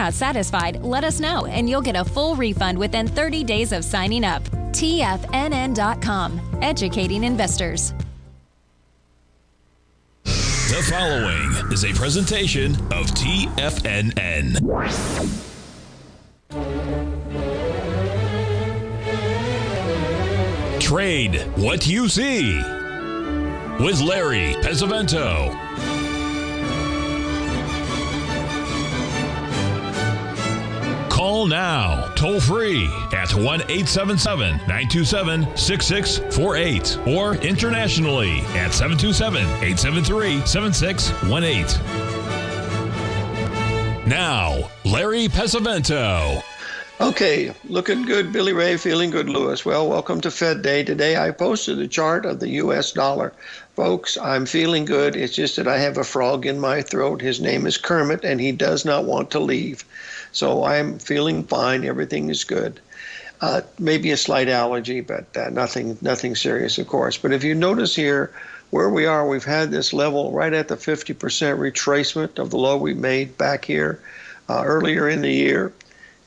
not satisfied, let us know and you'll get a full refund within 30 days of signing up. TFNN.com, educating investors. The following is a presentation of TFNN. Trade what you see with Larry Pesavento. Call now, toll free at 1-877-927-6648 or internationally at 727-873-7618. Now, Larry Pesavento. Okay, looking good, Billy Ray, feeling good, Lewis. Well, welcome to Fed Day. Today I posted a chart of the U.S. dollar. Folks, I'm feeling good. It's just that I have a frog in my throat. His name is Kermit, and he does not want to leave. So I'm feeling fine. Everything is good. Maybe a slight allergy, but nothing serious, of course. But if you notice here where we are, we've had this level right at the 50% retracement of the low we made back here earlier in the year.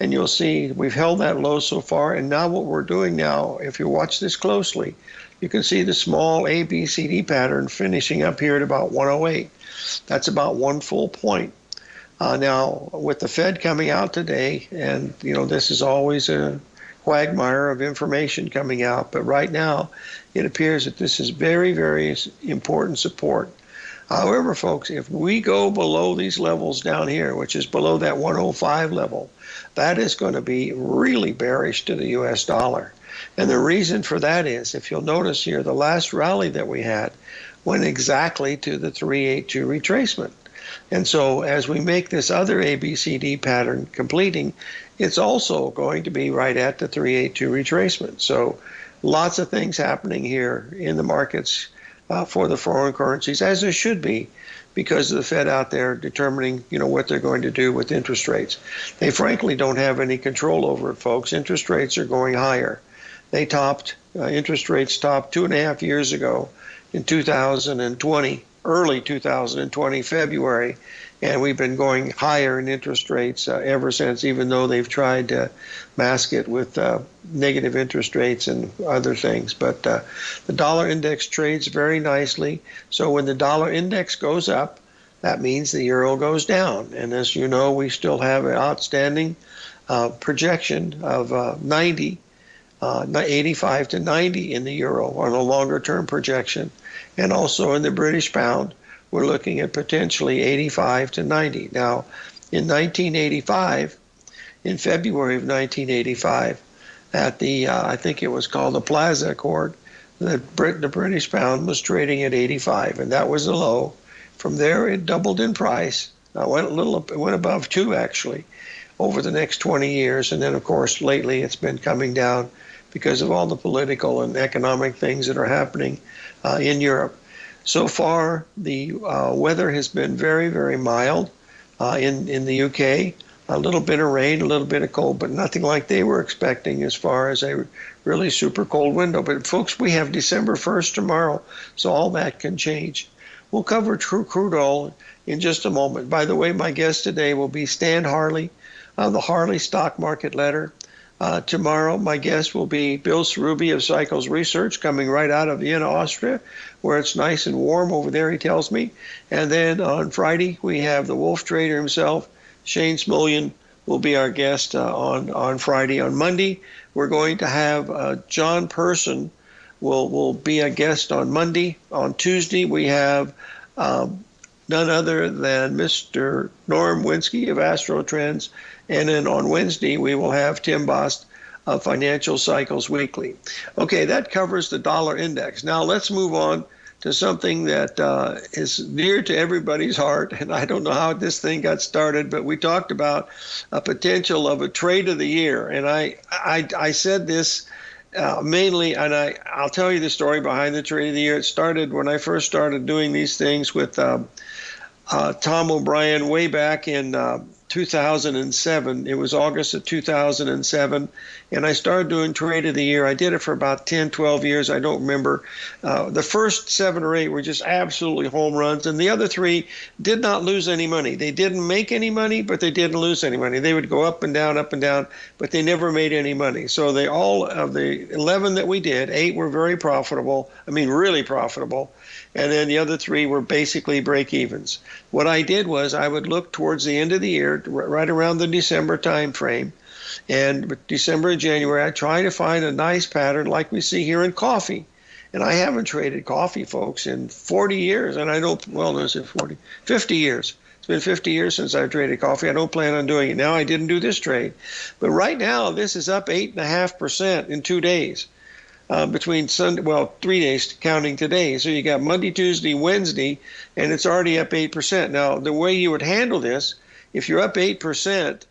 And you'll see we've held that low so far. And now what we're doing now, if you watch this closely, you can see the small ABCD pattern finishing up here at about 108. That's about 1 full point. Now, with the Fed coming out today, and this is always a quagmire of information coming out, but right now it appears that this is very, very important support. However, folks, if we go below these levels down here, which is below that 105 level, that is going to be really bearish to the U.S. dollar. And the reason for that is, if you'll notice here, the last rally that we had went exactly to the 382 retracement. And so as we make this other ABCD pattern completing, it's also going to be right at the 382 retracement. So lots of things happening here in the markets for the foreign currencies, as there should be, because of the Fed out there determining, what they're going to do with interest rates. They frankly don't have any control over it, folks. Interest rates are going higher. They interest rates topped 2.5 years ago in 2020, early 2020, February, and we've been going higher in interest rates ever since, even though they've tried to mask it with negative interest rates and other things. But the dollar index trades very nicely. So when the dollar index goes up, that means the euro goes down. And as you know, we still have an outstanding projection of 85 to 90 in the euro on a longer term projection. And also in the British pound, we're looking at potentially 85 to 90. Now, in 1985, in February of 1985, at the, I think it was called the Plaza Accord, the British pound was trading at 85, and that was the low. From there, it doubled in price. It went above 2, actually, over the next 20 years. And then, of course, lately it's been coming down because of all the political and economic things that are happening in Europe. So far, the weather has been very, very mild in the UK. A little bit of rain, a little bit of cold, but nothing like they were expecting as far as a really super cold window. But folks, we have December 1st tomorrow, so all that can change. We'll cover crude oil in just a moment. By the way, my guest today will be Stan Harley, the Harley Stock Market Letter. Tomorrow, my guest will be Bill Cerubi of Cycles Research, coming right out of Vienna, Austria, where it's nice and warm over there, he tells me. And then on Friday, we have the wolf trader himself, Shane Smullian, will be our guest on Friday. On Monday, we're going to have John Person will be a guest on Monday. On Tuesday, we have none other than Mr. Norm Winsky of Astro Trends. And then on Wednesday, we will have Tim Bost of Financial Cycles Weekly. Okay, that covers the dollar index. Now let's move on to something that is near to everybody's heart. And I don't know how this thing got started, but we talked about a potential of a trade of the year. And I said this mainly, and I'll tell you the story behind the trade of the year. It started when I first started doing these things with Tom O'Brien way back in 2007. It was August of 2007, and I started doing Trade of the Year. I did it for about 10, 12 years. I don't remember. The first 7 or 8 were just absolutely home runs, and the other 3 did not lose any money. They didn't make any money, but they didn't lose any money. They would go up and down, but they never made any money. So they all of the 11 that we did, 8 were very profitable. I mean, really profitable. And then the other 3 were basically break-evens. What I did was I would look towards the end of the year, right around the December time frame, and December and January, I try to find a nice pattern like we see here in coffee. And I haven't traded coffee, folks, in 40 years, and I don't, well, no, is it 40? 50 years. It's been 50 years since I've traded coffee. I don't plan on doing it now. I didn't do this trade. But right now, this is up 8.5% in 2 days. Between Sunday, well, 3 days counting today. So you got Monday, Tuesday, Wednesday, and it's already up 8%. Now, the way you would handle this, if you're up 8%,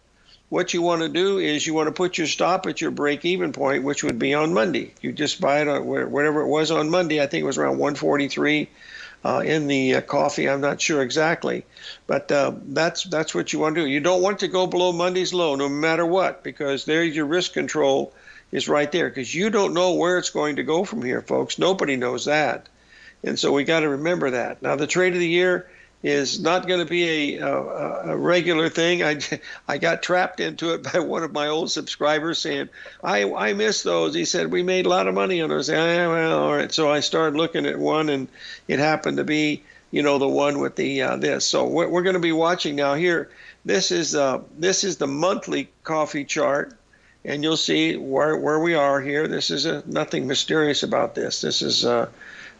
what you want to do is you want to put your stop at your break-even point, which would be on Monday. You just buy it on whatever it was on Monday. I think it was around 143 in the coffee. I'm not sure exactly, but that's what you want to do. You don't want to go below Monday's low, no matter what, because there's your risk control is right there, because you don't know where it's going to go from here, folks. Nobody knows that. And so we got to remember that. Now, the Trade of the Year is not going to be a regular thing. I got trapped into it by one of my old subscribers saying, I miss those. He said, we made a lot of money on those. Well, all right. So I started looking at one, and it happened to be, the one with the this. So we're going to be watching now here. This is the monthly coffee chart. And you'll see where we are here. This is nothing mysterious about this. This is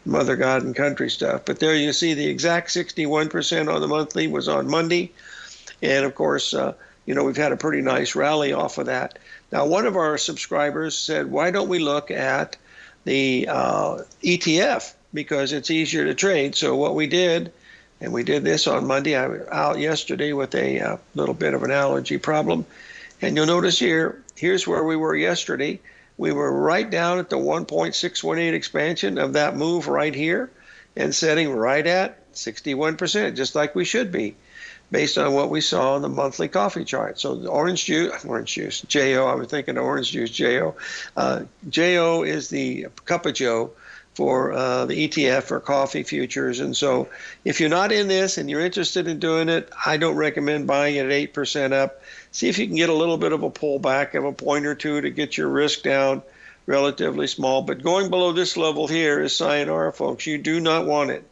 Mother God and country stuff. But there you see the exact 61% on the monthly was on Monday. And, of course, we've had a pretty nice rally off of that. Now, one of our subscribers said, why don't we look at the ETF? Because it's easier to trade. So what we did, and we did this on Monday. I was out yesterday with a little bit of an allergy problem. And you'll notice here's where we were yesterday. We were right down at the 1.618 expansion of that move right here and setting right at 61%, just like we should be, based on what we saw on the monthly coffee chart. So the orange juice, J-O, I was thinking orange juice, J-O. J-O is the cup of Joe for the ETF for coffee futures. And so if you're not in this and you're interested in doing it, I don't recommend buying it at 8% up. See if you can get a little bit of a pullback of a point or two to get your risk down relatively small. But going below this level here is sayonara, folks. You do not want it.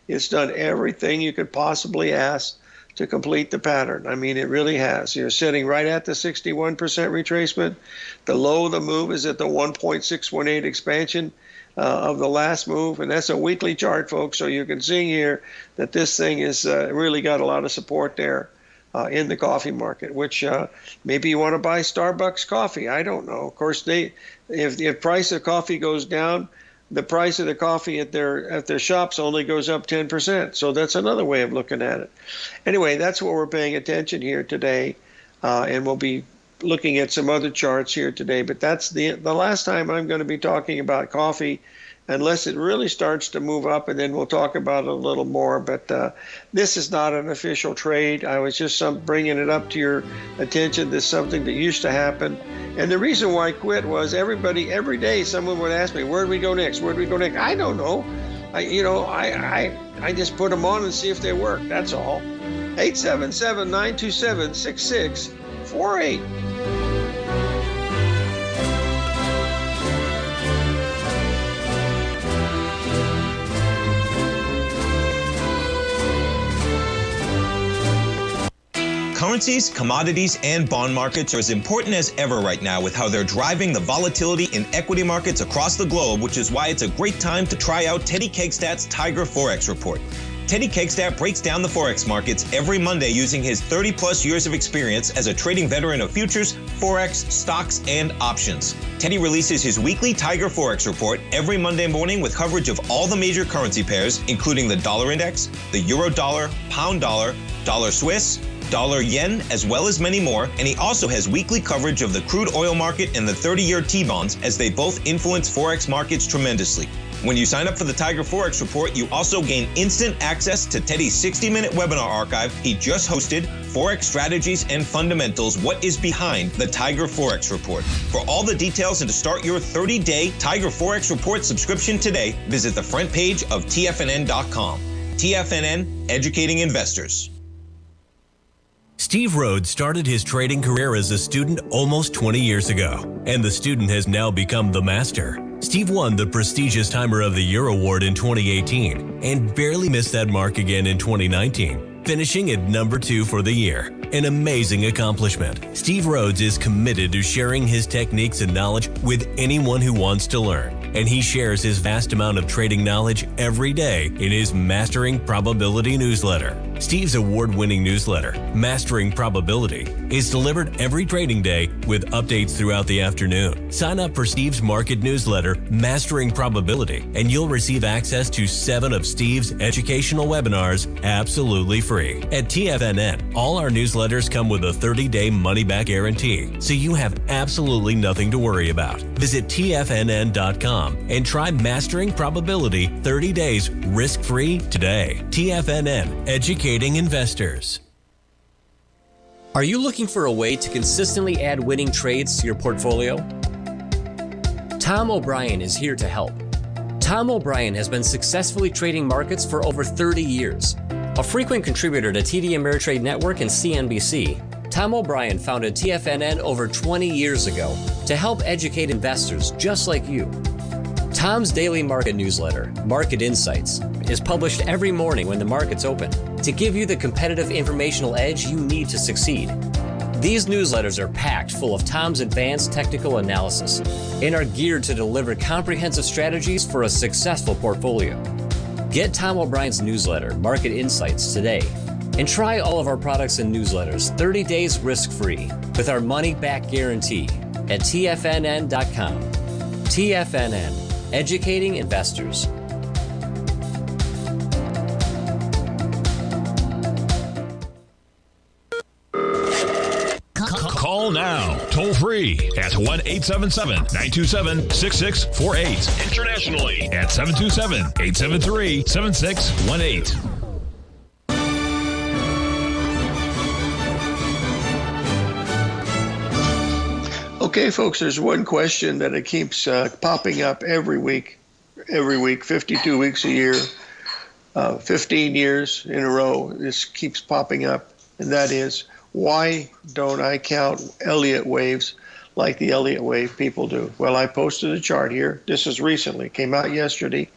It's done everything you could possibly ask to complete the pattern. I mean, it really has. You're sitting right at the 61% retracement. The low of the move is at the 1.618 expansion of the last move, and that's a weekly chart, folks. So you can see here that this thing is really got a lot of support there. In the coffee market, which maybe you want to buy Starbucks coffee. I don't know. Of course, if price of coffee goes down, the price of the coffee at their shops only goes up 10%. So that's another way of looking at it. Anyway, that's what we're paying attention here today, and we'll be looking at some other charts here today. But that's the last time I'm going to be talking about coffee, unless it really starts to move up, and then we'll talk about it a little more. But this is not an official trade. I was just bringing it up to your attention. This is something that used to happen. And the reason why I quit was every day someone would ask me, where do we go next? Where do we go next? I don't know. I just put them on and see if they work. That's all. 877-927-6648. Currencies, commodities, and bond markets are as important as ever right now with how they're driving the volatility in equity markets across the globe, which is why it's a great time to try out Teddy Kegstat's Tiger Forex Report. Teddy Kegstat breaks down the Forex markets every Monday using his 30-plus years of experience as a trading veteran of futures, Forex, stocks, and options. Teddy releases his weekly Tiger Forex Report every Monday morning with coverage of all the major currency pairs, including the dollar index, the euro dollar, pound dollar, dollar Swiss, dollar yen, as well as many more, and he also has weekly coverage of the crude oil market and the 30-year T-bonds, as they both influence Forex markets tremendously. When you sign up for the Tiger Forex Report, you also gain instant access to Teddy's 60-minute webinar archive he just hosted, Forex Strategies and Fundamentals, What is Behind the Tiger Forex Report. For all the details and to start your 30-day Tiger Forex Report subscription today, visit the front page of TFNN.com. TFNN, educating investors. Steve Rhodes started his trading career as a student almost 20 years ago, and the student has now become the master. Steve won the prestigious Timer of the Year award in 2018 and barely missed that mark again in 2019, finishing at number 2 for the year. An amazing accomplishment. Steve Rhodes is committed to sharing his techniques and knowledge with anyone who wants to learn, and he shares his vast amount of trading knowledge every day in his Mastering Probability newsletter. Steve's award-winning newsletter, Mastering Probability, is delivered every trading day with updates throughout the afternoon. Sign up for Steve's market newsletter, Mastering Probability, and you'll receive access to 7 of Steve's educational webinars absolutely free. At TFNN, all our newsletters come with a 30-day money-back guarantee, so you have absolutely nothing to worry about. Visit TFNN.com and try Mastering Probability 30 days risk-free today. TFNN, educating investors. Are you looking for a way to consistently add winning trades to your portfolio? Tom O'Brien is here to help. Tom O'Brien has been successfully trading markets for over 30 years. A frequent contributor to TD Ameritrade Network and CNBC, Tom O'Brien founded TFNN over 20 years ago to help educate investors just like you. Tom's daily market newsletter, Market Insights, is published every morning when the markets open to give you the competitive informational edge you need to succeed. These newsletters are packed full of Tom's advanced technical analysis and are geared to deliver comprehensive strategies for a successful portfolio. Get Tom O'Brien's newsletter, Market Insights, today and try all of our products and newsletters 30 days risk-free with our money-back guarantee at TFNN.com. TFNN, educating investors. Call now, toll free at 1-877-927-6648. Internationally at 727-873-7618. Okay, folks, there's one question that it keeps popping up every week, 52 weeks a year, 15 years in a row. This keeps popping up, and that is, why don't I count Elliott waves like the Elliott wave people do? Well, I posted a chart here. This is recently, came out yesterday.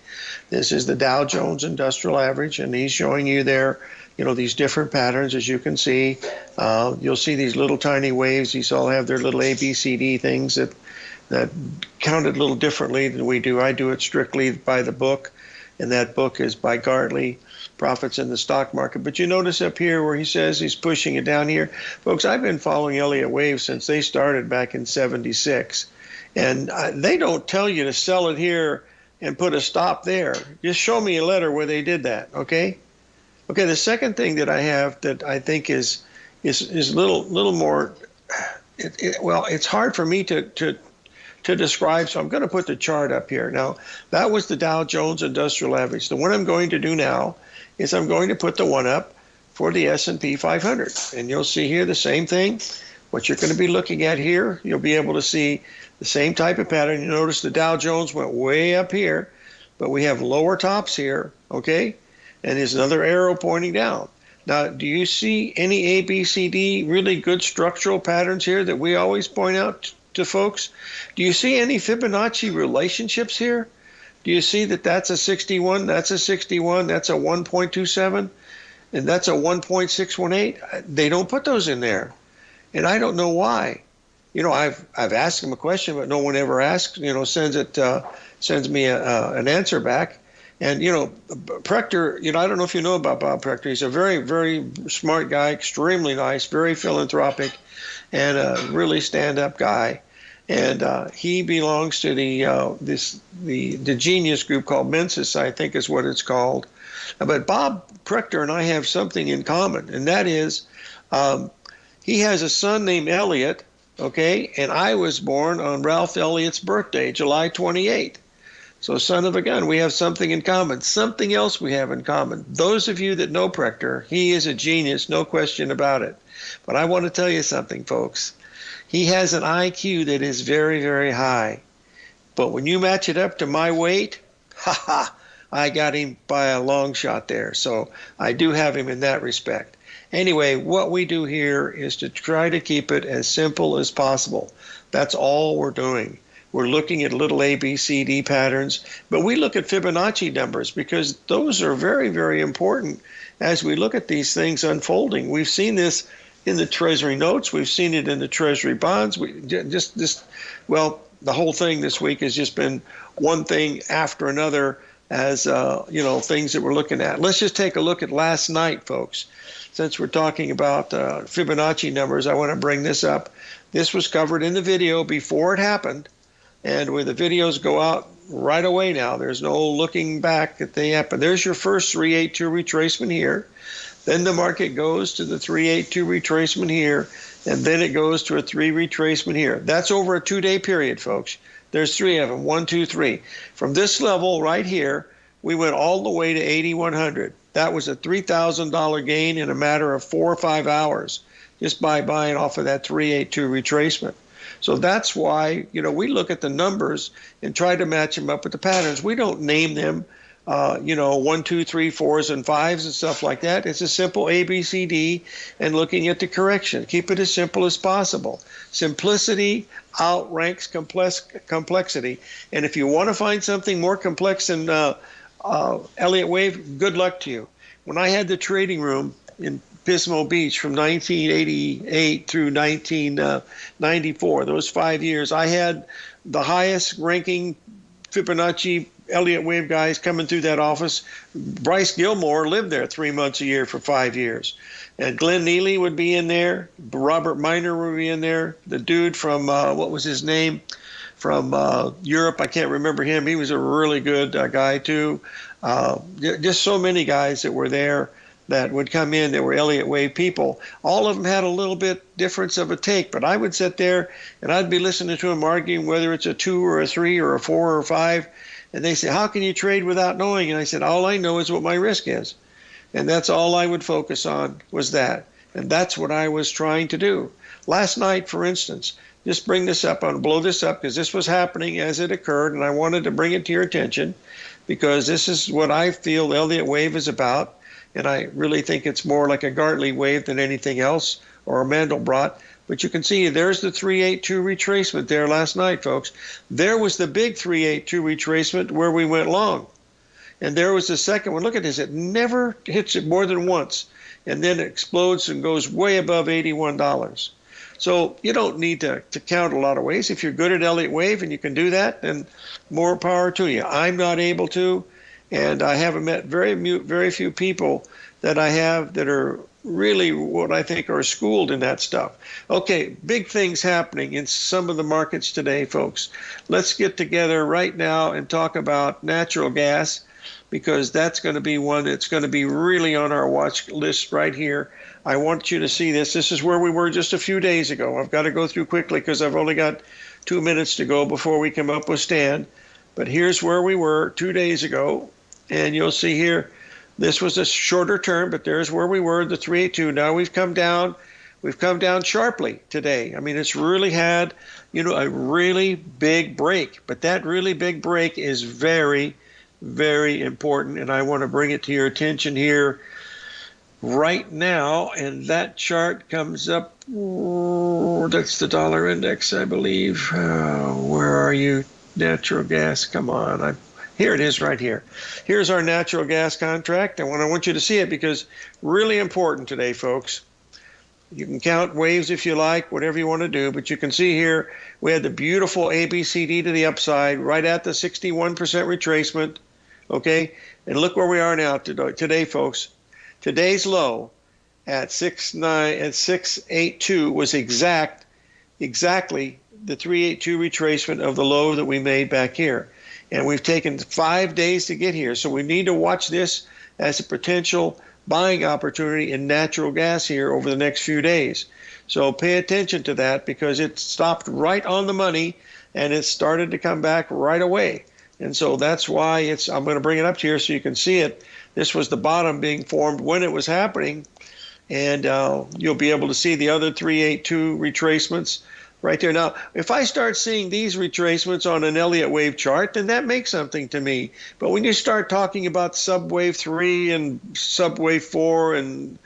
This is the Dow Jones Industrial Average, and he's showing you there, these different patterns, as you can see. You'll see these little tiny waves. These all have their little ABCD things that counted a little differently than we do. I do it strictly by the book, and that book is by Gartley, Profits in the Stock Market. But you notice up here where he says he's pushing it down here. Folks, I've been following Elliott waves since they started back in '76. And they don't tell you to sell it here and put a stop there. Just show me a letter where they did that, okay? Okay, the second thing that I have that I think is a little more, it's hard for me to describe, so I'm going to put the chart up here. Now, that was the Dow Jones Industrial Average. The one I'm going to do now is I'm going to put the one up for the S&P 500. And you'll see here the same thing. What you're going to be looking at here, you'll be able to see the same type of pattern. You notice the Dow Jones went way up here, but we have lower tops here, okay? And there's another arrow pointing down. Now, do you see any ABCD really good structural patterns here that we always point out to folks? Do you see any Fibonacci relationships here? Do you see that that's a 61, that's a 61, that's a 1.27, and that's a 1.618? They don't put those in there, and I don't know why. I've asked them a question, but no one ever asks. Sends me an answer back. And Prechter, I don't know if you know about Bob Prechter. He's a very, very smart guy, extremely nice, very philanthropic, and a really stand-up guy. And he belongs to the genius group called Mensis, I think is what it's called. But Bob Prechter and I have something in common, and that is he has a son named Elliott, okay? And I was born on Ralph Elliott's birthday, July 28th. So son of a gun, we have something in common. Something else we have in common. Those of you that know Prechter, he is a genius, no question about it. But I want to tell you something, folks. He has an IQ that is very, very high. But when you match it up to my weight, I got him by a long shot there. So I do have him in that respect. Anyway, what we do here is to try to keep it as simple as possible. That's all we're doing. We're looking at little ABCD patterns, but we look at Fibonacci numbers because those are very, very important as we look at these things unfolding. We've seen this in the Treasury notes. We've seen it in the Treasury bonds. Well, the whole thing this week has just been one thing after another as, things that we're looking at. Let's just take a look at last night, folks. Since we're talking about Fibonacci numbers, I want to bring this up. This was covered in the video before it happened. And where the videos go out right away now, there's no looking back at the app. But there's your first 382 retracement here. Then the market goes to the 382 retracement here, and then it goes to a 3 retracement here. That's over a 2-day period, folks. There's 3 of them, 1, 2, 3. From this level right here, we went all the way to 8,100. That was a $3,000 gain in a matter of 4 or 5 hours just by buying off of that 382 retracement. So that's why, we look at the numbers and try to match them up with the patterns. We don't name them, 1, 2, 3, 4s, and 5s and stuff like that. It's a simple ABCD and looking at the correction. Keep it as simple as possible. Simplicity outranks complexity. And if you want to find something more complex than Elliott Wave, good luck to you. When I had the trading room in Pismo Beach from 1988 through 1994, those 5 years, I had the highest ranking Fibonacci Elliott Wave guys coming through that office. Bryce Gilmore lived there 3 months a year for 5 years. And Glenn Neely would be in there. Robert Miner would be in there. The dude from, what was his name? From Europe, I can't remember him. He was a really good guy too. Just so many guys that were there that would come in that were Elliott Wave people. All of them had a little bit difference of a take, but I would sit there and I'd be listening to them arguing whether it's a 2 or a 3 or a 4 or a 5. And they say, how can you trade without knowing? And I said, all I know is what my risk is. And that's all I would focus on was that. And that's what I was trying to do. Last night, for instance, just bring this up. I'll blow this up because this was happening as it occurred, and I wanted to bring it to your attention because this is what I feel Elliott Wave is about. And I really think it's more like a Gartley wave than anything else, or a Mandelbrot. But you can see there's the 382 retracement there last night, folks. There was the big 382 retracement where we went long. And there was the second one. Look at this. It never hits it more than once. And then it explodes and goes way above $81. So you don't need to count a lot of ways. If you're good at Elliott Wave and you can do that, then more power to you. I'm not able to. And I haven't met very few people that I have that are really what I think are schooled in that stuff. Okay, big things happening in some of the markets today, folks. Let's get together right now and talk about natural gas because that's going to be one that's going to be really on our watch list right here. I want you to see this. This is where we were just a few days ago. I've got to go through quickly because I've only got 2 minutes to go before we come up with Stan. But here's where we were 2 days ago. And you'll see here, this was a shorter term, but there's where we were, the 382. Now we've come down sharply today. I mean, it's really had, a really big break. But that really big break is very, very important. And I want to bring it to your attention here right now. And that chart comes up, that's the dollar index, I believe. Where are you? Natural gas, come on. Here it is right here. Here's our natural gas contract. I want you to see it because really important today, folks. You can count waves if you like, whatever you want to do, but you can see here we had the beautiful ABCD to the upside right at the 61% retracement, okay? And look where we are now today, folks. Today's low at 682 was exactly the 382 retracement of the low that we made back here. And we've taken 5 days to get here. So we need to watch this as a potential buying opportunity in natural gas here over the next few days. So pay attention to that because it stopped right on the money and it started to come back right away. And so that's why I'm going to bring it up to here so you can see it. This was the bottom being formed when it was happening. And you'll be able to see the other 382 retracements right there. Now, if I start seeing these retracements on an Elliott wave chart, then that makes something to me. But when you start talking about subwave 3 and subwave 4 and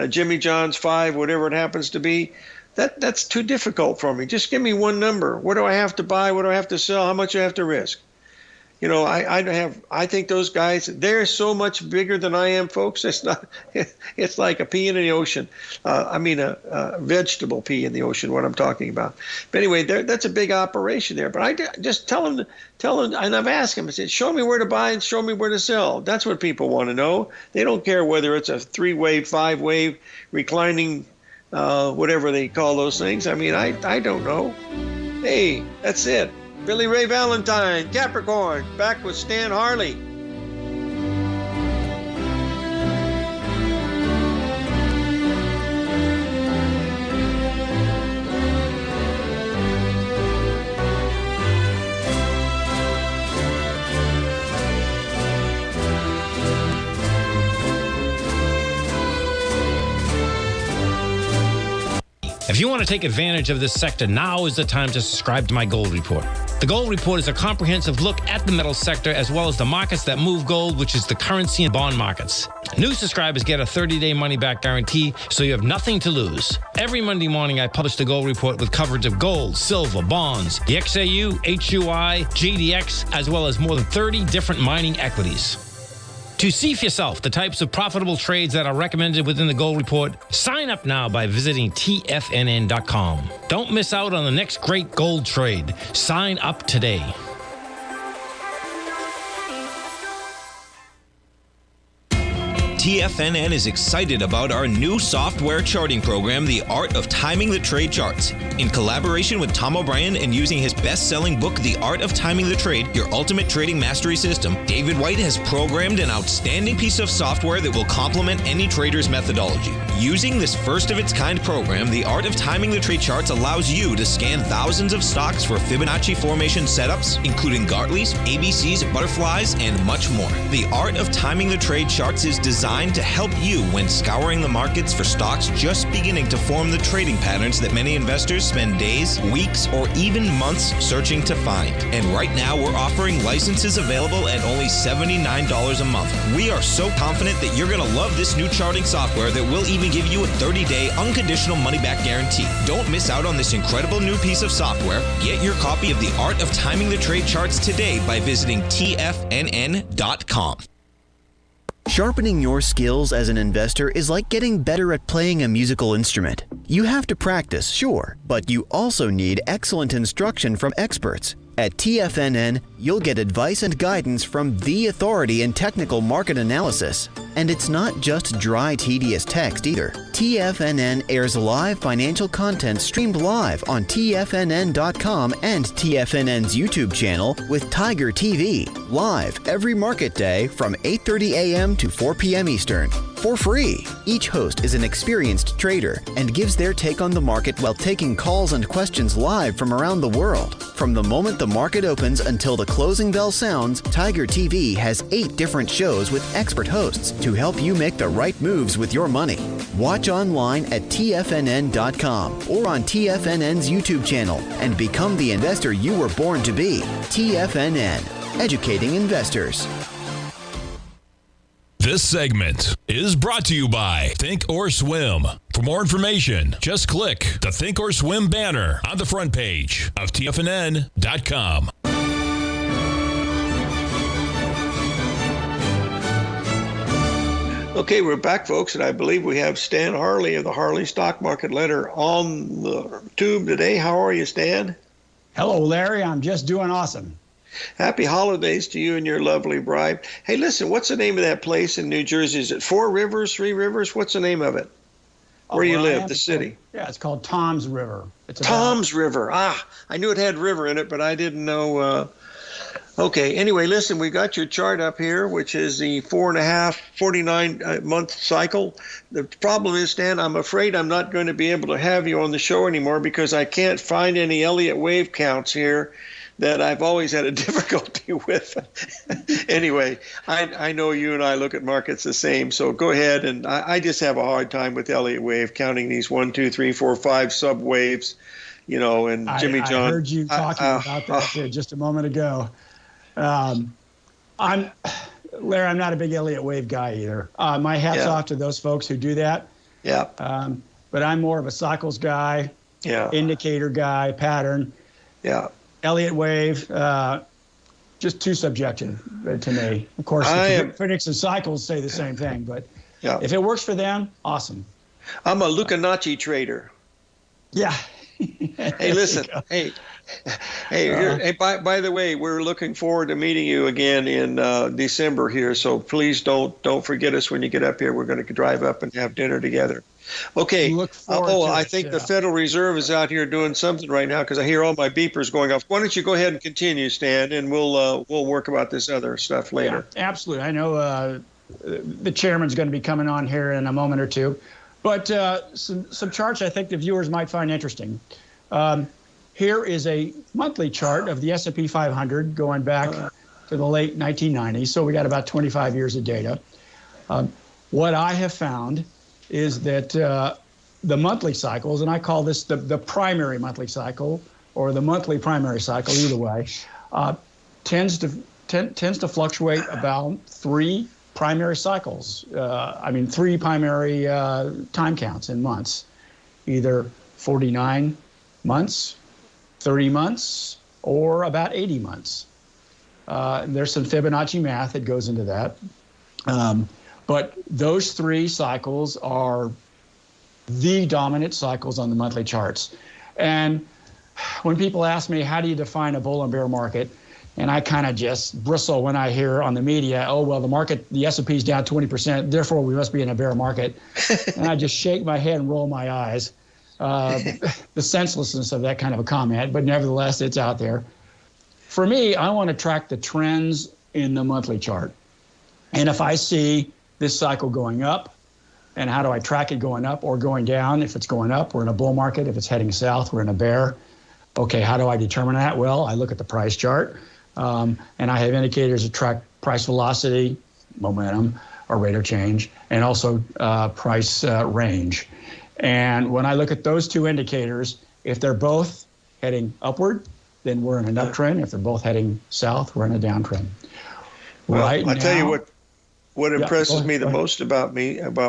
Jimmy John's 5, whatever it happens to be, that's too difficult for me. Just give me one number. What do I have to buy? What do I have to sell? How much do I have to risk? You know, I think those guys, they're so much bigger than I am, folks. It's like a pea in the ocean. A vegetable pea in the ocean, what I'm talking about. But anyway, that's a big operation there. But I just tell them, and I've asked them, I said, show me where to buy and show me where to sell. That's what people want to know. They don't care whether it's a 3-wave, 5-wave, reclining, whatever they call those things. I mean, I don't know. Hey, that's it. Billy Ray Valentine, Capricorn, back with Stan Harley. If you want to take advantage of this sector, now is the time to subscribe to my Gold Report. The Gold Report is a comprehensive look at the metal sector as well as the markets that move gold, which is the currency and bond markets. New subscribers get a 30-day money-back guarantee, so you have nothing to lose. Every Monday morning, I publish the Gold Report with coverage of gold, silver, bonds, the XAU, HUI, GDX, as well as more than 30 different mining equities. To see for yourself the types of profitable trades that are recommended within the Gold Report, sign up now by visiting TFNN.com. Don't miss out on the next great gold trade. Sign up today. TFNN is excited about our new software charting program, The Art of Timing the Trade Charts. In collaboration with Tom O'Brien and using his best-selling book, The Art of Timing the Trade, Your Ultimate Trading Mastery System, David White has programmed an outstanding piece of software that will complement any trader's methodology. Using this first-of-its-kind program, The Art of Timing the Trade Charts allows you to scan thousands of stocks for Fibonacci formation setups, including Gartley's, ABC's, butterflies, and much more. The Art of Timing the Trade Charts is designed to help you when scouring the markets for stocks just beginning to form the trading patterns that many investors spend days, weeks, or even months searching to find. And right now, we're offering licenses available at only $79 a month. We are so confident that you're going to love this new charting software that will even give you a 30-day unconditional money-back guarantee. Don't miss out on this incredible new piece of software. Get your copy of The Art of Timing the Trade Charts today by visiting TFNN.com. Sharpening your skills as an investor is like getting better at playing a musical instrument. You have to practice, sure, but you also need excellent instruction from experts. At TFNN, you'll get advice and guidance from the authority in technical market analysis. And it's not just dry, tedious text either. TFNN airs live financial content streamed live on TFNN.com and TFNN's YouTube channel with Tiger TV, live every market day from 8:30 a.m. to 4 p.m. Eastern. For free. Each host is an experienced trader and gives their take on the market while taking calls and questions live from around the world. From the moment the market opens until the closing bell sounds, Tiger TV has 8 different shows with expert hosts to help you make the right moves with your money. Watch online at TFNN.com or on TFNN's YouTube channel and become the investor you were born to be. TFNN, educating investors. This segment is brought to you by Thinkorswim. For more information, just click the Thinkorswim banner on the front page of TFNN.com. Okay, we're back, folks, and I believe we have Stan Harley of the Harley Stock Market Letter on the tube today. How are you, Stan? Hello, Larry. I'm just doing awesome. Happy holidays to you and your lovely bride. Hey, listen, what's the name of that place in New Jersey? Is it 4 Rivers, 3 Rivers? What's the name of it? Where you live, the city? Yeah, it's called Tom's River. Tom's River. Ah, I knew it had river in it, but I didn't know. Okay, anyway, listen, we got your chart up here, which is the 49-month cycle. The problem is, Stan, I'm afraid I'm not going to be able to have you on the show anymore because I can't find any Elliott wave counts here that I've always had a difficulty with. Anyway, I know you and I look at markets the same, so go ahead. And I just have a hard time with Elliott wave, counting these 1, 2, 3, 4, 5 sub waves, and Jimmy John. I heard you talking about that here just a moment ago. Larry, I'm not a big Elliott wave guy either. My hat's off to those folks who do that. Yeah. But I'm more of a cycles guy, indicator guy, pattern. Yeah. Elliott wave, just too subjective to me. Of course, the critics and cycles say the same thing, but if it works for them, awesome. I'm a Fibonacci trader. Yeah. Hey, listen. Hey, by the way, we're looking forward to meeting you again in December here. So please don't forget us when you get up here. We're going to drive up and have dinner together. Okay. I think the Federal Reserve is out here doing something right now because I hear all my beepers going off. Why don't you go ahead and continue, Stan, and we'll work about this other stuff later. Yeah, absolutely. I know the chairman's going to be coming on here in a moment or two. But some charts I think the viewers might find interesting. Here is a monthly chart of the S&P 500 going back to the late 1990s. So we got about 25 years of data. What I have found is that the monthly cycles, and I call this the primary monthly cycle or the monthly primary cycle, either way, tends to fluctuate about 3 primary cycles. 3 primary time counts in months, either 49 months, 30 months, or about 80 months. There's some Fibonacci math that goes into that. But those 3 cycles are the dominant cycles on the monthly charts. And when people ask me, how do you define a bull and bear market? And I kind of just bristle when I hear on the media, oh, well, the S&P is down 20%, therefore we must be in a bear market. And I just shake my head and roll my eyes. The senselessness of that kind of a comment, but nevertheless, it's out there. For me, I want to track the trends in the monthly chart. And if I see this cycle going up, and how do I track it going up or going down? If it's going up, we're in a bull market. If it's heading south, we're in a bear. Okay, how do I determine that? Well, I look at the price chart, and I have indicators that track price velocity, momentum, or rate of change, and also price range. And when I look at those 2 indicators, if they're both heading upward, then we're in an uptrend. If they're both heading south, we're in a downtrend. Well, I tell you what impresses me the most about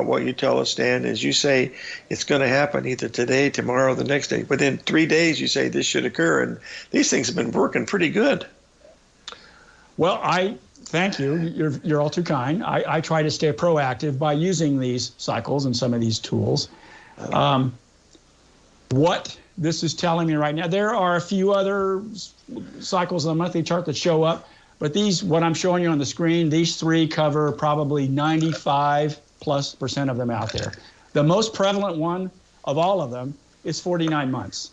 what you tell us, Stan, is you say it's going to happen either today, tomorrow, the next day. Within 3 days, you say this should occur, and these things have been working pretty good. Well, I thank you. You're all too kind. I try to stay proactive by using these cycles and some of these tools. What this is telling me right now, there are a few other cycles on the monthly chart that show up, but what I'm showing you on the screen, these 3 cover probably 95+% of them out there. The most prevalent one of all of them is 49 months.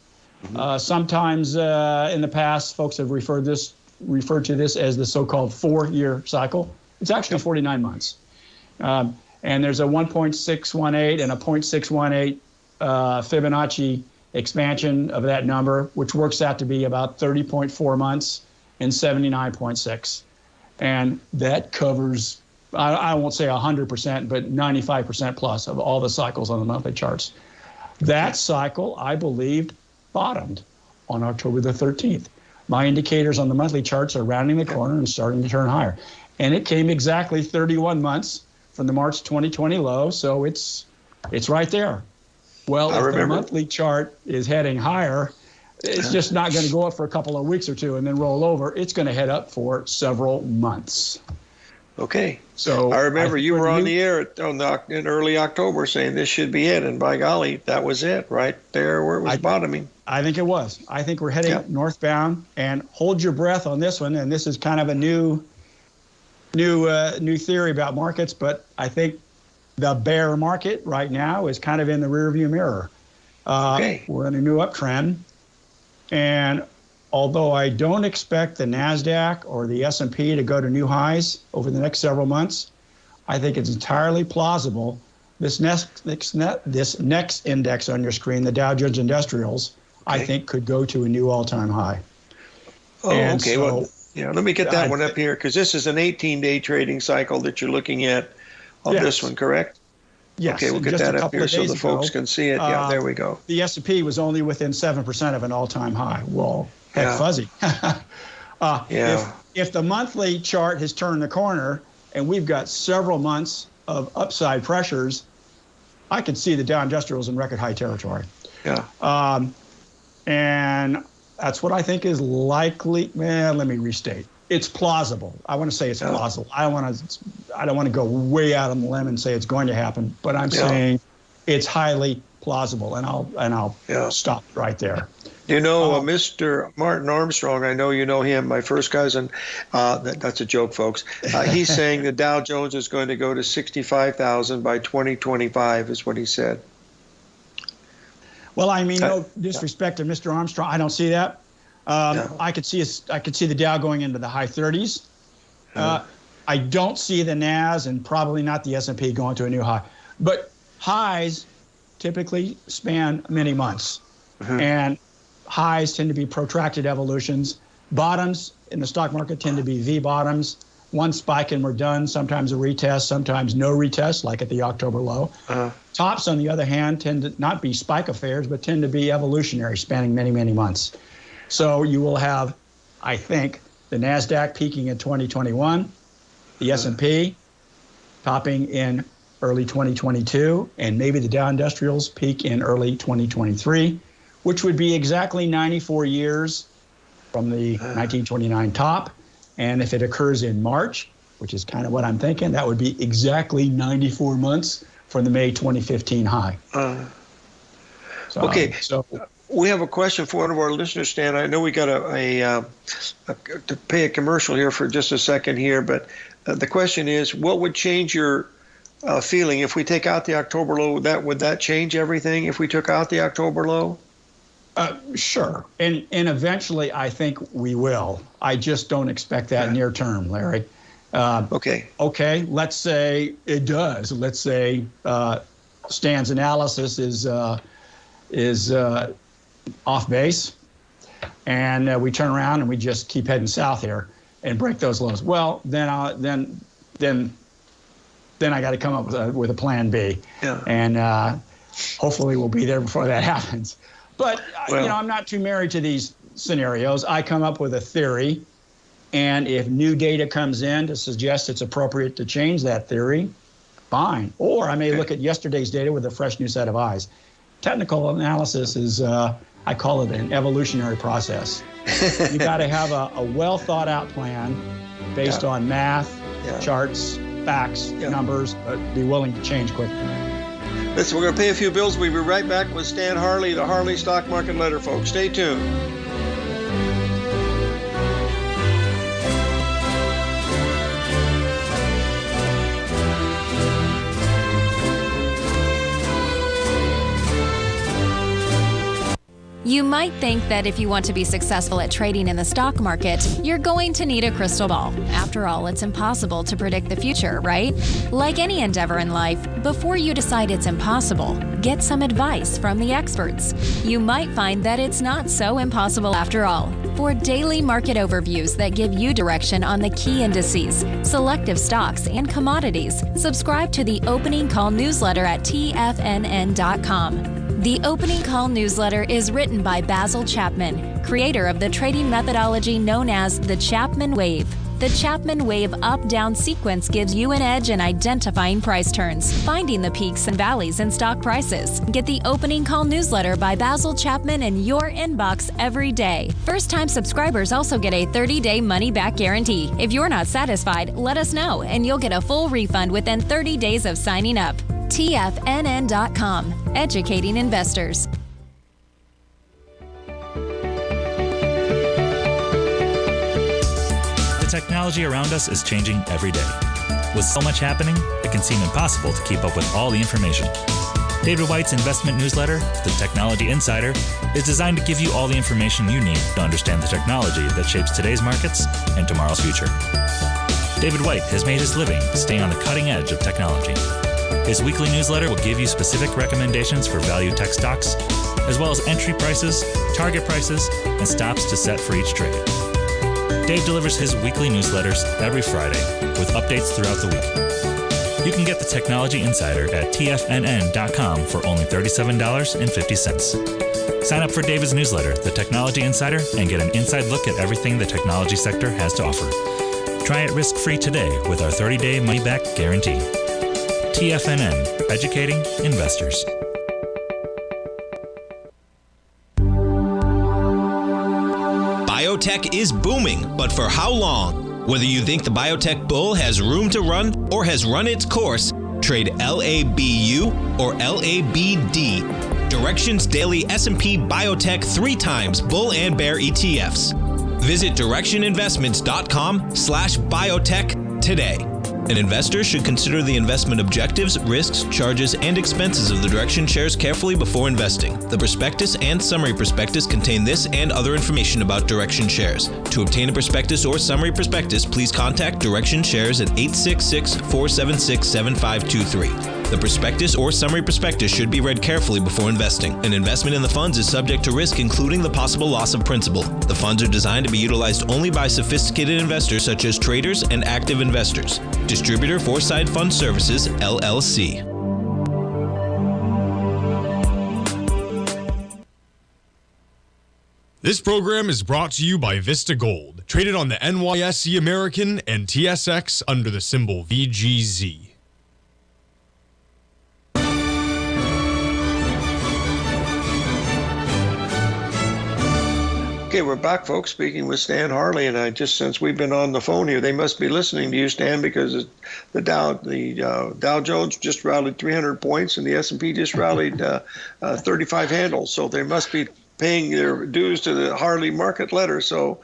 Sometimes in the past, folks have referred to this as the so-called 4-year cycle. It's actually 49 months. And there's a 1.618 and a 0.618 Fibonacci expansion of that number, which works out to be about 30.4 months and 79.6. And that covers, I won't say 100%, but 95% plus of all the cycles on the monthly charts. That cycle, I believed, bottomed on October the 13th. My indicators on the monthly charts are rounding the corner and starting to turn higher. And it came exactly 31 months from the March 2020 low, so it's right there. Well, if the monthly chart is heading higher, it's just not going to go up for a couple of weeks or two and then roll over. It's going to head up for several months. Okay. So I remember you were on the air in early October saying this should be it, and by golly, that was it right there where it was bottoming. I think it was. I think we're heading northbound, and hold your breath on this one. And this is kind of a new theory about markets, but I think the bear market right now is kind of in the rearview mirror. We're in a new uptrend, and although I don't expect the NASDAQ or the S&P to go to new highs over the next several months, I think it's entirely plausible this next index on your screen, the Dow Jones Industrials, I think could go to a new all-time high. Okay. So, well, yeah, let me get that one up here, because this is an 18-day trading cycle that you're looking at on this one, correct? Yes. Okay, we'll get that up here so the folks can see it. Yeah, there we go. The S&P was only within 7% of an all-time high. Well, heck, fuzzy. If the monthly chart has turned the corner and we've got several months of upside pressures, I could see the Dow Industrials in record high territory. Yeah. And that's what I think is likely. Let me restate. It's plausible. I want to say it's plausible. I don't want to go way out on the limb and say it's going to happen, but I'm saying it's highly plausible, and I'll stop right there. You know, Mr. Martin Armstrong, I know you know him, my first cousin. That's a joke, folks. He's saying the Dow Jones is going to go to 65,000 by 2025, is what he said. Well, I mean, no disrespect to Mr. Armstrong, I don't see that. I could see the Dow going into the high 30s. I don't see the Nas and probably not the S&P going to a new high. But highs typically span many months, and highs tend to be protracted evolutions. Bottoms in the stock market tend to be V bottoms. One spike and we're done. Sometimes a retest, sometimes no retest, like at the October low. Tops, on the other hand, tend to not be spike affairs, but tend to be evolutionary, spanning many, many months. So you will have, I think, the NASDAQ peaking in 2021, the S&P topping in early 2022, and maybe the Dow Industrials peak in early 2023, which would be exactly 94 years from the 1929 top. And if it occurs in March, which is kind of what I'm thinking, that would be exactly 94 months from the May 2015 high. So we have a question for one of our listeners, Stan. I know we got to pay a commercial here for just a second here, but the question is, what would change your feeling if we take out the October low? Would that change everything if we took out the October low? Sure. And eventually I think we will. I just don't expect that near term, Larry. Okay, let's say it does. Let's say Stan's analysis is off base, and we turn around and we just keep heading south here and break those lows. Well, then I got to come up with a plan B, and hopefully we'll be there before that happens. But I'm not too married to these scenarios. I come up with a theory, and if new data comes in to suggest it's appropriate to change that theory, fine. Or I may look at yesterday's data with a fresh new set of eyes. Technical analysis is, I call it an evolutionary process. You got to have a well thought out plan based on math, charts, facts, numbers, but be willing to change quickly. Listen, we're going to pay a few bills. We'll be right back with Stan Harley, the Harley Stock Market Letter, folks. Stay tuned. You might think that if you want to be successful at trading in the stock market, you're going to need a crystal ball. After all, it's impossible to predict the future, right? Like any endeavor in life, before you decide it's impossible, get some advice from the experts. You might find that it's not so impossible after all. For daily market overviews that give you direction on the key indices, selective stocks, and commodities, subscribe to the Opening Call newsletter at TFNN.com. The Opening Call newsletter is written by Basil Chapman, creator of the trading methodology known as the Chapman Wave. The Chapman Wave up-down sequence gives you an edge in identifying price turns, finding the peaks and valleys in stock prices. Get the Opening Call newsletter by Basil Chapman in your inbox every day. First-time subscribers also get a 30-day money-back guarantee. If you're not satisfied, let us know, and you'll get a full refund within 30 days of signing up. TFNN.com, educating investors. The technology around us is changing every day. With so much happening, it can seem impossible to keep up with all the information. David White's investment newsletter, The Technology Insider, is designed to give you all the information you need to understand the technology that shapes today's markets and tomorrow's future. David White has made his living staying on the cutting edge of technology. His weekly newsletter will give you specific recommendations for value tech stocks, as well as entry prices, target prices, and stops to set for each trade. Dave delivers his weekly newsletters every Friday with updates throughout the week. You can get the Technology Insider at TFNN.com for only $37.50. Sign up for David's newsletter, The Technology Insider, and get an inside look at everything the technology sector has to offer. Try it risk-free today with our 30-day money-back guarantee. TFNN, educating investors. Biotech is booming, but for how long? Whether you think the biotech bull has room to run or has run its course, trade LABU or LABD. Direction's daily S&P Biotech 3 times bull and bear ETFs. Visit directioninvestments.com/biotech today. An investor should consider the investment objectives, risks, charges, and expenses of the Direction shares carefully before investing. The prospectus and summary prospectus contain this and other information about Direction shares. To obtain a prospectus or summary prospectus, please contact Direction shares at 866-476-7523. The prospectus or summary prospectus should be read carefully before investing. An investment in the funds is subject to risk, including the possible loss of principal. The funds are designed to be utilized only by sophisticated investors such as traders and active investors. Distributor Foreside Fund Services, LLC. This program is brought to you by Vista Gold, traded on the NYSE American and TSX under the symbol VGZ. Okay, we're back, folks, speaking with Stan Harley, and since we've been on the phone here, they must be listening to you, Stan, because the Dow Jones just rallied 300 points, and the S&P just rallied 35 handles, so they must be paying their dues to the Harley market letter. So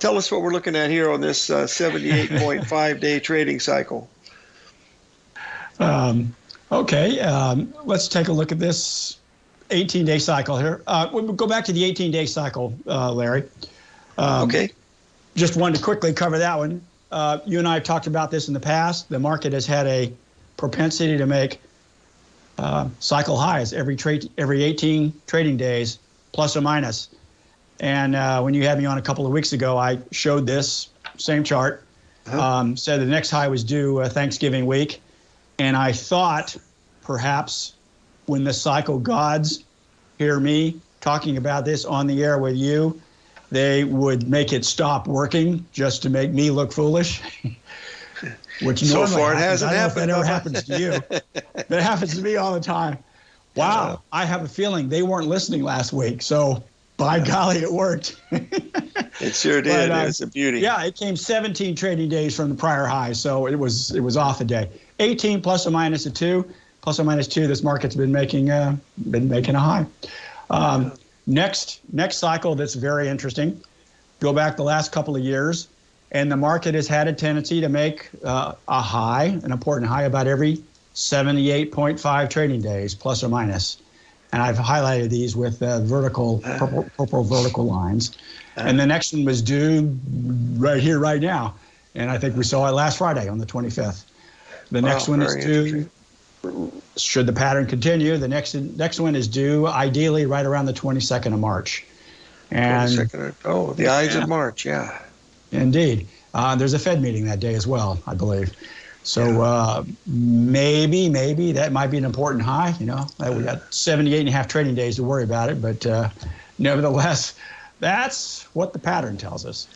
tell us what we're looking at here on this 78.5-day trading cycle. Let's take a look at this 18-day cycle here. We'll go back to the 18-day cycle, Larry. Okay. Just wanted to quickly cover that one. You and I have talked about this in the past. The market has had a propensity to make cycle highs every 18 trading days, plus or minus. And when you had me on a couple of weeks ago, I showed this same chart. Said the next high was due Thanksgiving week. And I thought perhaps when the cycle gods hear me talking about this on the air with you, they would make it stop working just to make me look foolish. Which so normally far it happens. hasn't I don't happened. know if that ever happens to you. That happens to me all the time. Wow, I have a feeling they weren't listening last week. So by golly, it worked. It sure did. It's a beauty. Yeah, it came 17 trading days from the prior high, so it was off a day. 18 plus or minus a 2. Plus or minus 2, this market's been making a high. Next cycle that's very interesting. Go back the last couple of years, and the market has had a tendency to make a high, an important high, about every 78.5 trading days, plus or minus. And I've highlighted these with purple vertical lines. And the next one was due right here, right now. And I think we saw it last Friday on the 25th. The next one is due. Should the pattern continue, the next one is due ideally right around the 22nd of March. And the Ides of March, yeah. Indeed. There's a Fed meeting that day as well, I believe. So maybe that might be an important high. We got 78.5 trading days to worry about it, but nevertheless, that's what the pattern tells us.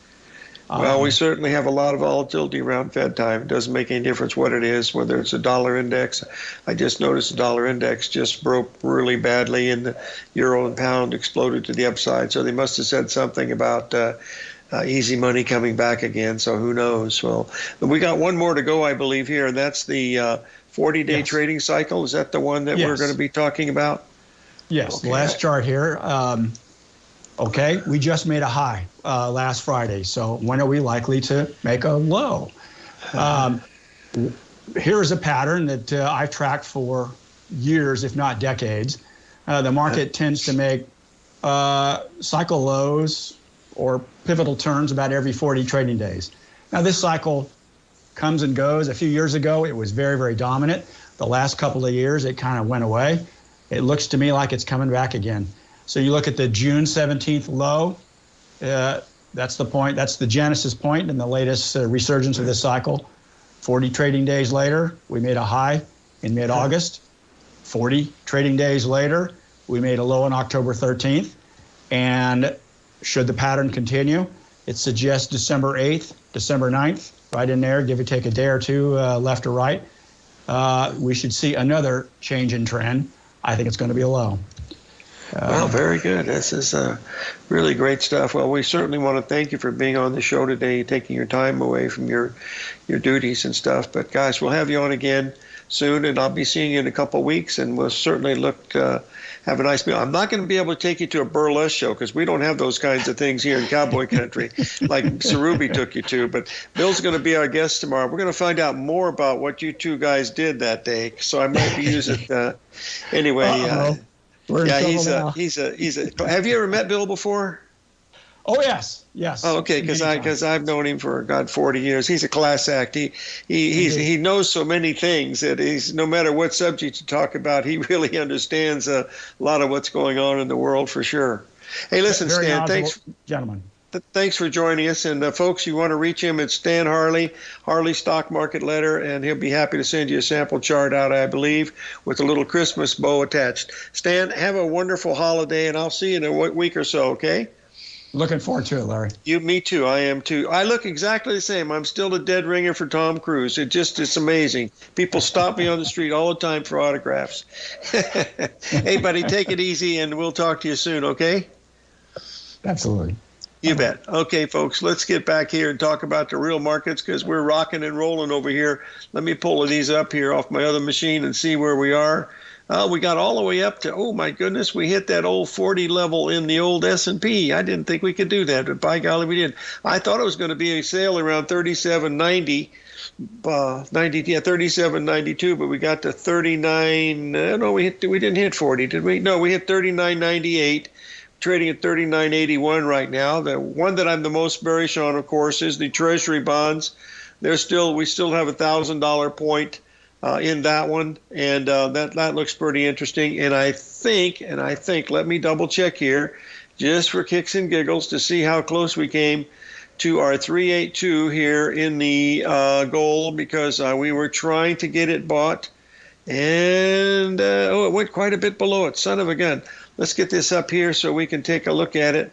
Well, we certainly have a lot of volatility around Fed time. It doesn't make any difference what it is, whether it's a dollar index. I just noticed the dollar index just broke really badly, and the euro and pound exploded to the upside. So they must have said something about easy money coming back again. So who knows? Well, we got one more to go, I believe, here, and that's the 40-day trading cycle. Is that the one that we're going to be talking about? Yes, okay. The last chart here. We just made a high last Friday. So when are we likely to make a low? Here's a pattern that I've tracked for years, if not decades. The market tends to make cycle lows or pivotal turns about every 40 trading days. Now, this cycle comes and goes. A few years ago, it was very, very dominant. The last couple of years, it kind of went away. It looks to me like it's coming back again. So you look at the June 17th low, That's the point. That's the genesis point in the latest resurgence of this cycle. 40 trading days later, we made a high in mid-August. 40 trading days later, we made a low on October 13th. And should the pattern continue, it suggests December 8th, December 9th, right in there, give or take a day or two left or right. We should see another change in trend. I think it's going to be a low. Well, very good. This is really great stuff. Well, we certainly want to thank you for being on the show today, taking your time away from your duties and stuff. But, guys, we'll have you on again soon, and I'll be seeing you in a couple of weeks, and we'll certainly look to have a nice meal. I'm not going to be able to take you to a burlesque show because we don't have those kinds of things here in cowboy country like Sarubi took you to, but Bill's going to be our guest tomorrow. We're going to find out more about what you two guys did that day, so I might be using anyway. Yeah, he's a. Have you ever met Bill before? Oh yes. Oh, okay, because I've known him for 40 years. He's a class act. He knows so many things that he's, no matter what subject you talk about, he really understands a lot of what's going on in the world for sure. Hey, listen, Stan, thanks, gentlemen. Thanks for joining us. And folks, you want to reach him at Stan Harley, Harley Stock Market Letter, and he'll be happy to send you a sample chart out, I believe, with a little Christmas bow attached. Stan, have a wonderful holiday, and I'll see you in a week or so, okay? Looking forward to it, Larry. Me too. I am too. I look exactly the same. I'm still a dead ringer for Tom Cruise. It's amazing. People stop me on the street all the time for autographs. Hey, buddy, take it easy, and we'll talk to you soon, okay? Absolutely. You bet. Okay, folks, let's get back here and talk about the real markets because we're rocking and rolling over here. Let me pull these up here off my other machine and see where we are. We got all the way up to, oh my goodness, we hit that old 40 level in the old S&P. I didn't think we could do that, but by golly, we did. I thought it was going to be a sale around 37.90, 37.92, but we got to 39. No, we didn't hit 40, did we? No, we hit 39.98. Trading at 39.81 right now. The one that I'm the most bearish on, of course, is the Treasury bonds. We still have $1,000 point in that one, and that looks pretty interesting. And I think, let me double check here, just for kicks and giggles, to see how close we came to our 382 here in the gold, because we were trying to get it bought, and it went quite a bit below it. Son of a gun. Let's get this up here so we can take a look at it.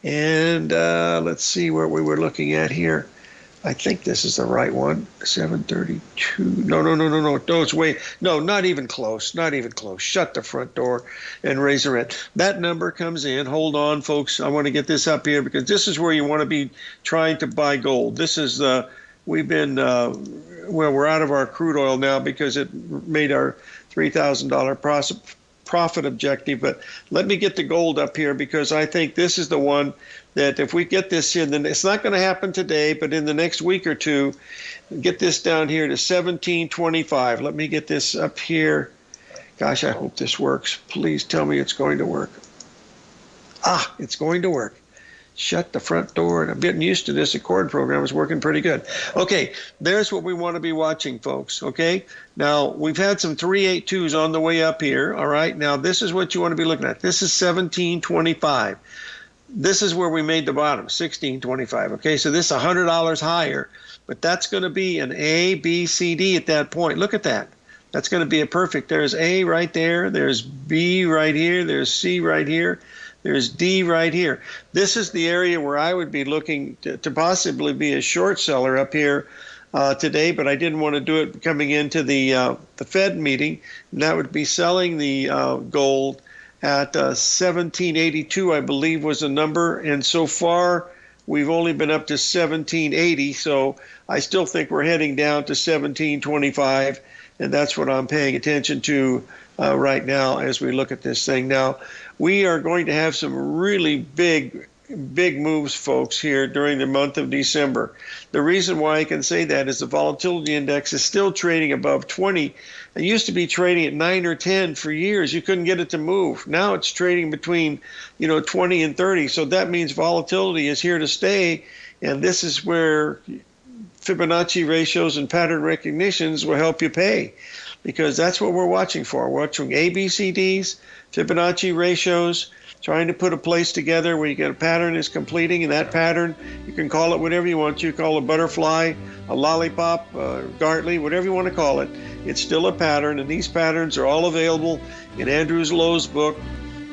And let's see where we were looking at here. I think this is the right one. 732. No, it's not even close. Not even close. Shut the front door and raise the rent. That number comes in. Hold on, folks. I want to get this up here because this is where you want to be trying to buy gold. This is we've been, we're out of our crude oil now because it made our $3,000 profit objective, but let me get the gold up here because I think this is the one that if we get this in, then it's not going to happen today, but in the next week or two, get this down here to 1725. Let me get this up here. Gosh, I hope this works. Please tell me it's going to work. It's going to work. Shut the front door. And I'm getting used to this Accord program. It's working pretty good. Okay, there's what we want to be watching, folks. Okay, now we've had some 382s on the way up here. All right, now this is what you want to be looking at. This is 1725. This is where we made the bottom, 1625. Okay, so this is $100 higher, but that's going to be an A, B, C, D at that point. Look at that. That's going to be a perfect. There's A right there. There's B right here. There's C right here. There's D right here. This is the area where I would be looking to possibly be a short seller up here today, but I didn't want to do it coming into the Fed meeting. And that would be selling the gold at 1782, I believe was the number. And so far, we've only been up to 1780. So I still think we're heading down to 1725. And that's what I'm paying attention to right now as we look at this thing. Now, we are going to have some really big moves, folks, here during the month of December. The reason why I can say that is the volatility index is still trading above 20. It used to be trading at 9 or 10 for years. You couldn't get it to move. Now it's trading between 20 and 30. So that means volatility is here to stay. And this is where Fibonacci ratios and pattern recognitions will help you pay, because that's what we're watching for. We're watching ABCDs, Fibonacci ratios, trying to put a place together where you get a pattern is completing, and that pattern, you can call it whatever you want. You call it a butterfly, a lollipop, Gartley, whatever you want to call it. It's still a pattern, and these patterns are all available in Andrew Lowe's book,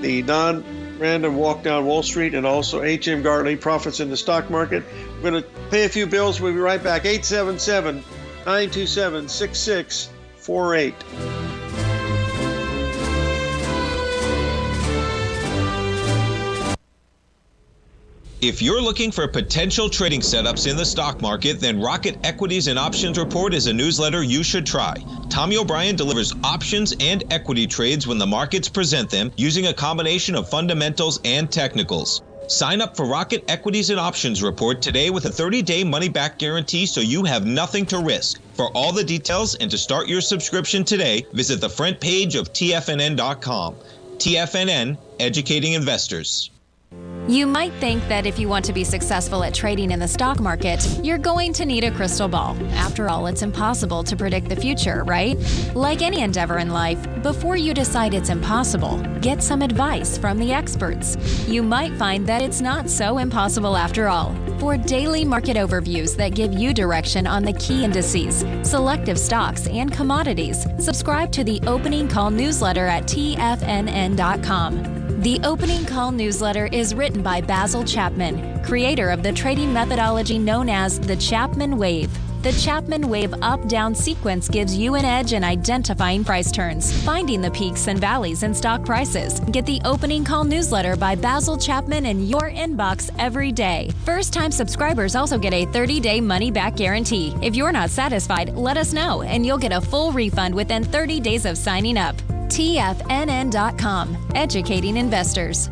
The Non-Random Walk Down Wall Street, and also H.M. Gartley, Profits in the Stock Market. We're going to pay a few bills. We'll be right back. 877-927-6648. If you're looking for potential trading setups in the stock market, then Rocket Equities and Options Report is a newsletter you should try. Tommy O'Brien delivers options and equity trades when the markets present them using a combination of fundamentals and technicals. Sign up for Rocket Equities and Options Report today with a 30-day money-back guarantee so you have nothing to risk. For all the details and to start your subscription today, visit the front page of TFNN.com. TFNN, educating investors. You might think that if you want to be successful at trading in the stock market, you're going to need a crystal ball. After all, it's impossible to predict the future, right? Like any endeavor in life, before you decide it's impossible, get some advice from the experts. You might find that it's not so impossible after all. For daily market overviews that give you direction on the key indices, selective stocks, and commodities, subscribe to the Opening Call newsletter at TFNN.com. The Opening Call newsletter is written by Basil Chapman, creator of the trading methodology known as the Chapman Wave. The Chapman Wave up-down sequence gives you an edge in identifying price turns, finding the peaks and valleys in stock prices. Get the Opening Call newsletter by Basil Chapman in your inbox every day. First-time subscribers also get a 30-day money-back guarantee. If you're not satisfied, let us know, and you'll get a full refund within 30 days of signing up. TFNN.com, educating investors.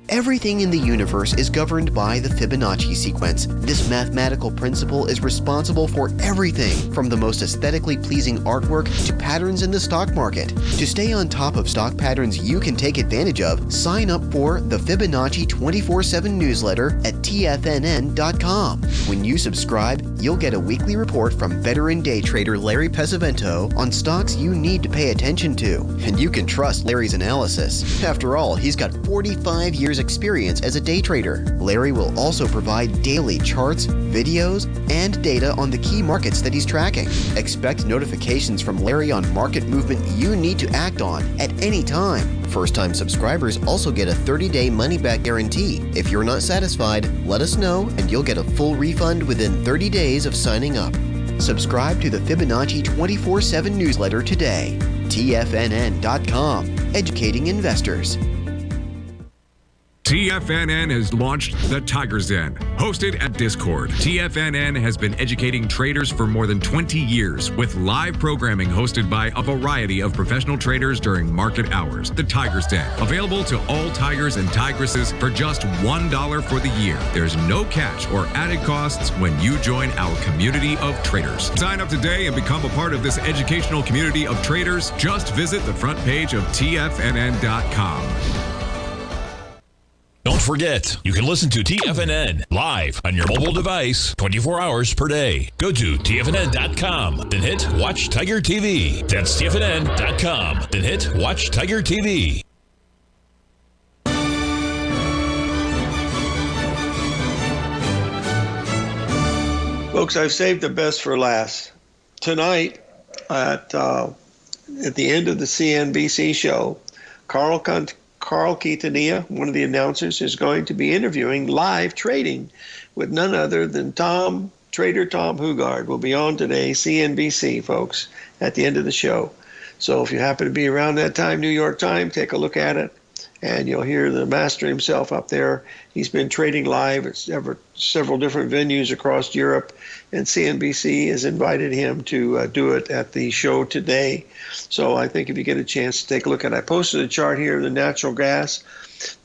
Everything in the universe is governed by the Fibonacci sequence. This mathematical principle is responsible for everything from the most aesthetically pleasing artwork to patterns in the stock market. To stay on top of stock patterns you can take advantage of, sign up for the Fibonacci 24/7 newsletter at TFNN.com. When you subscribe, you'll get a weekly report from veteran day trader Larry Pesavento on stocks you need to pay attention to. And you can trust Larry's analysis. After all, he's got 45 years experience as a day trader. Larry will also provide daily charts, videos, and data on the key markets that he's tracking. Expect notifications from Larry on market movement you need to act on at any time. First-time subscribers also get a 30-day money-back guarantee. If you're not satisfied, let us know and you'll get a full refund within 30 days of signing up. Subscribe to the Fibonacci 24/7 newsletter today. TFNN.com, educating investors. TFNN has launched the Tiger's Den. Hosted at Discord, TFNN has been educating traders for more than 20 years with live programming hosted by a variety of professional traders during market hours. The Tiger's Den, available to all tigers and tigresses for just $1 for the year. There's no catch or added costs when you join our community of traders. Sign up today and become a part of this educational community of traders. Just visit the front page of TFNN.com. Don't forget, you can listen to TFNN live on your mobile device 24 hours per day. Go to TFNN.com, then hit Watch Tiger TV. That's TFNN.com, then hit Watch Tiger TV. Folks, I've saved the best for last. Tonight, at the end of the CNBC show, Carl Quintanilla, one of the announcers, is going to be interviewing live trading with none other than Trader Tom Hugard. Will be on today, CNBC, folks, at the end of the show. So if you happen to be around that time, New York time, take a look at it, and you'll hear the master himself up there. He's been trading live at several different venues across Europe, and CNBC has invited him to do it at the show today. So I think if you get a chance to take a look at it. I posted a chart here of the natural gas.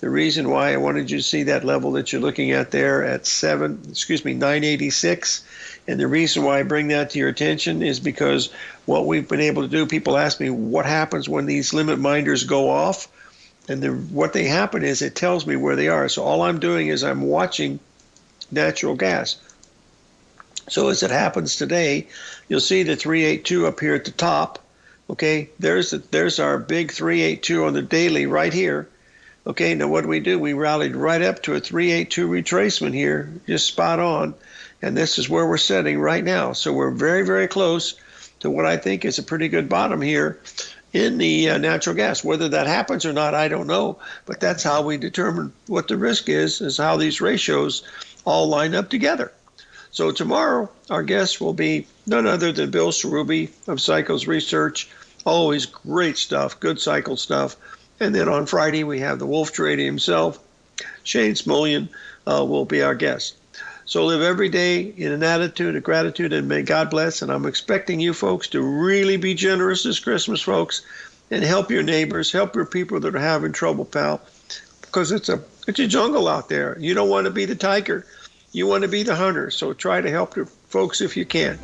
The reason why I wanted you to see that level that you're looking at there at 986, and the reason why I bring that to your attention is because what we've been able to do, people ask me what happens when these limit minders go off, and what they happen is it tells me where they are. So all I'm doing is I'm watching natural gas. So as it happens today, you'll see the 382 up here at the top. Okay, there's our big 382 on the daily right here. Okay, now what do? We rallied right up to a 382 retracement here, just spot on. And this is where we're sitting right now. So we're very, very close to what I think is a pretty good bottom here in the natural gas. Whether that happens or not, I don't know. But that's how we determine what the risk is how these ratios all line up together. So tomorrow, our guest will be none other than Bill Cerubi of Cycles Research. Always great stuff, good cycle stuff. And then on Friday, we have the Wolf Trader himself, Shane Smolian, will be our guest. So live every day in an attitude of gratitude, and may God bless. And I'm expecting you folks to really be generous this Christmas, folks, and help your neighbors, help your people that are having trouble, pal, because it's a jungle out there. You don't want to be the tiger. You want to be the hunter. So try to help your folks if you can.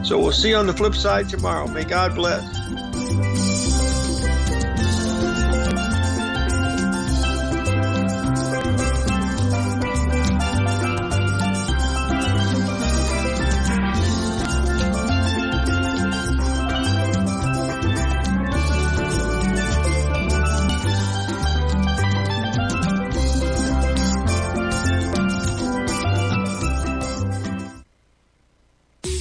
So we'll see you on the flip side tomorrow. May God bless.